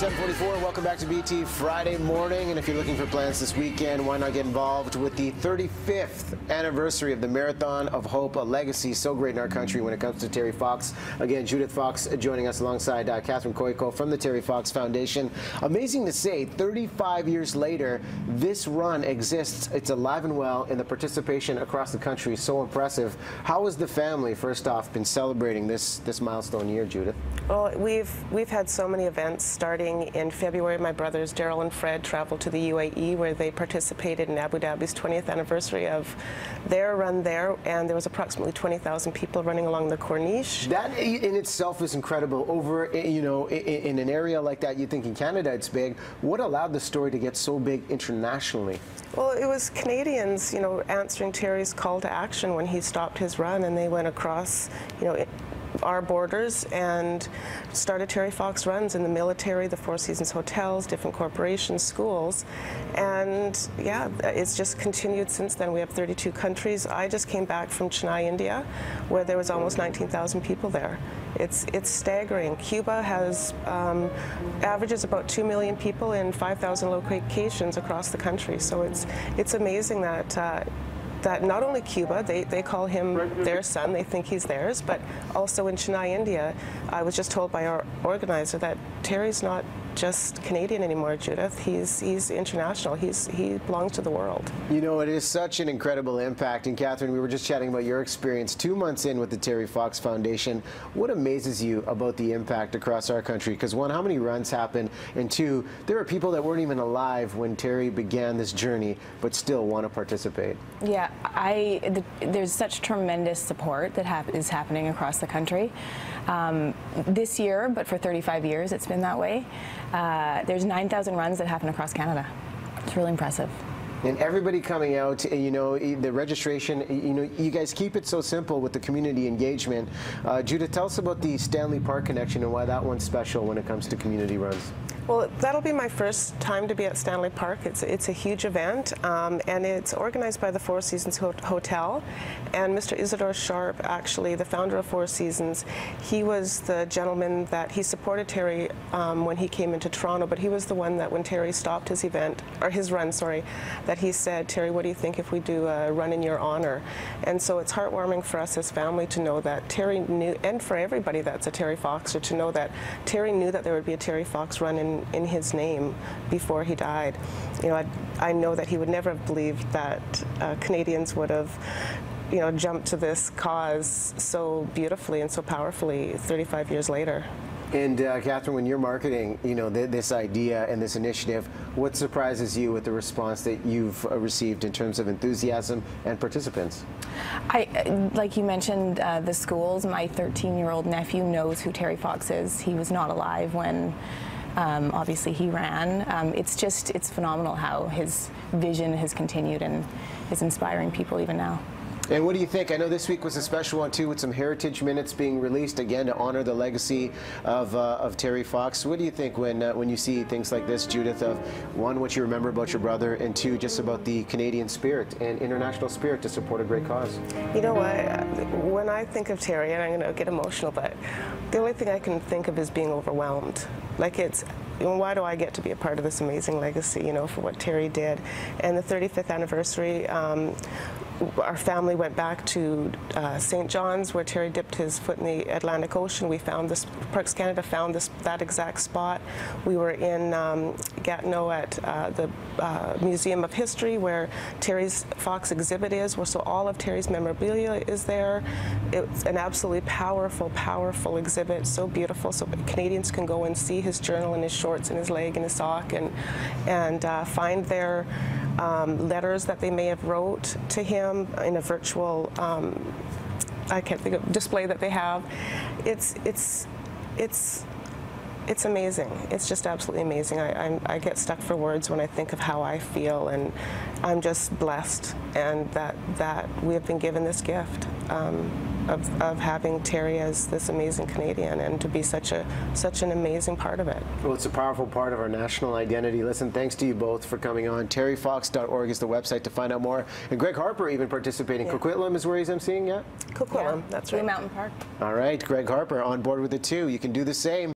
7:44. Welcome back to BT Friday morning. And if you're looking for plans this weekend, why not get involved with the 35th anniversary of the Marathon of Hope, a legacy so great in our country when it comes to Terry Fox. Again, Judith Fox joining us alongside Catherine Koyko from the Terry Fox Foundation. Amazing to say, 35 years later, this run exists. It's alive and well, and the participation across the country is so impressive. How has the family, first off, been celebrating this milestone year, Judith? Well, we've had so many events. Starting in February, my brothers Daryl and Fred traveled to the UAE, where they participated in Abu Dhabi's 20th anniversary of their run there, and there was approximately 20,000 people running along the Corniche. That in itself is incredible. Over, in an area like that, you think in Canada it's big. What allowed the story to get so big internationally? Well, it was Canadians, answering Terry's call to action when he stopped his run, and they went across, our borders and started Terry Fox runs in the military, the Four Seasons hotels, different corporations, schools, and yeah, it's just continued since then. We have 32 countries. I just came back from Chennai, India, where there was almost 19,000 people there. It's staggering. Cuba has averages about 2 million people in 5,000 locations across the country. So it's amazing that that not only Cuba, they call him their son, they think he's theirs, but also in Chennai, India, I was just told by our organizer that Terry's not just Canadian anymore, Judith. He's international. He belongs to the world. It is such an incredible impact. And Catherine, we were just chatting about your experience 2 months in with the Terry Fox Foundation. What amazes you about the impact across our country? Because one, how many runs happen? And two, there are people that weren't even alive when Terry began this journey, but still want to participate. Yeah, there's such tremendous support that is happening across the country. This year, but for 35 years, it's been that way. There's 9,000 runs that happen across Canada. It's really impressive. And everybody coming out, the registration, you guys keep it so simple with the community engagement. Judith, tell us about the Stanley Park connection and why that one's special when it comes to community runs. Well, that'll be my first time to be at Stanley Park. It's a huge event, and it's organized by the Four Seasons Hotel. And Mr. Isidore Sharp, actually, the founder of Four Seasons, he was the gentleman that he supported Terry when he came into Toronto, but he was the one that when Terry stopped his event, or his run, sorry, that he said, Terry, what do you think if we do a run in your honor? And so it's heartwarming for us as family to know that Terry knew, and for everybody that's a Terry Foxer, to know that Terry knew that there would be a Terry Fox run in his name before he died. I know that he would never have believed that Canadians would have jumped to this cause so beautifully and so powerfully 35 years later. And Catherine, when you're marketing, this idea and this initiative, what surprises you with the response that you've received in terms of enthusiasm and participants? Like you mentioned, the schools. My 13-year-old nephew knows who Terry Fox is. He was not alive when obviously he ran. It's phenomenal how his vision has continued and is inspiring people even now. And what do you think? I know this week was a special one too, with some heritage minutes being released again to honor the legacy of Terry Fox. What do you think when you see things like this, Judith? Of one, what you remember about your brother, and two, just about the Canadian spirit and international spirit to support a great cause? You know what? When I think of Terry, and I'm going to get emotional, but the only thing I can think of is being overwhelmed. Like why do I get to be a part of this amazing legacy, for what Terry did? And the 35th anniversary, our family went back to St. John's, where Terry dipped his foot in the Atlantic Ocean. We found this, Parks Canada found that exact spot. We were in Gatineau at the Museum of History, where Terry's Fox exhibit is, so all of Terry's memorabilia is there. It's an absolutely powerful, powerful exhibit, so beautiful, so Canadians can go and see his journal and his shorts and his leg and his sock, and find their letters that they may have wrote to him in a virtual, I can't think of, display that they have. It's amazing. It's just absolutely amazing. I get stuck for words when I think of how I feel, and I'm just blessed, and that we have been given this gift of having Terry as this amazing Canadian, and to be such an amazing part of it. Well, it's a powerful part of our national identity. Listen, thanks to you both for coming on. terryfox.org is the website to find out more. And Greg Harper even participating. Yeah. Coquitlam is where he's emceeing, yeah? Coquitlam, that's right. Blue Mountain Park. All right, Greg Harper on board with it too. You can do the same.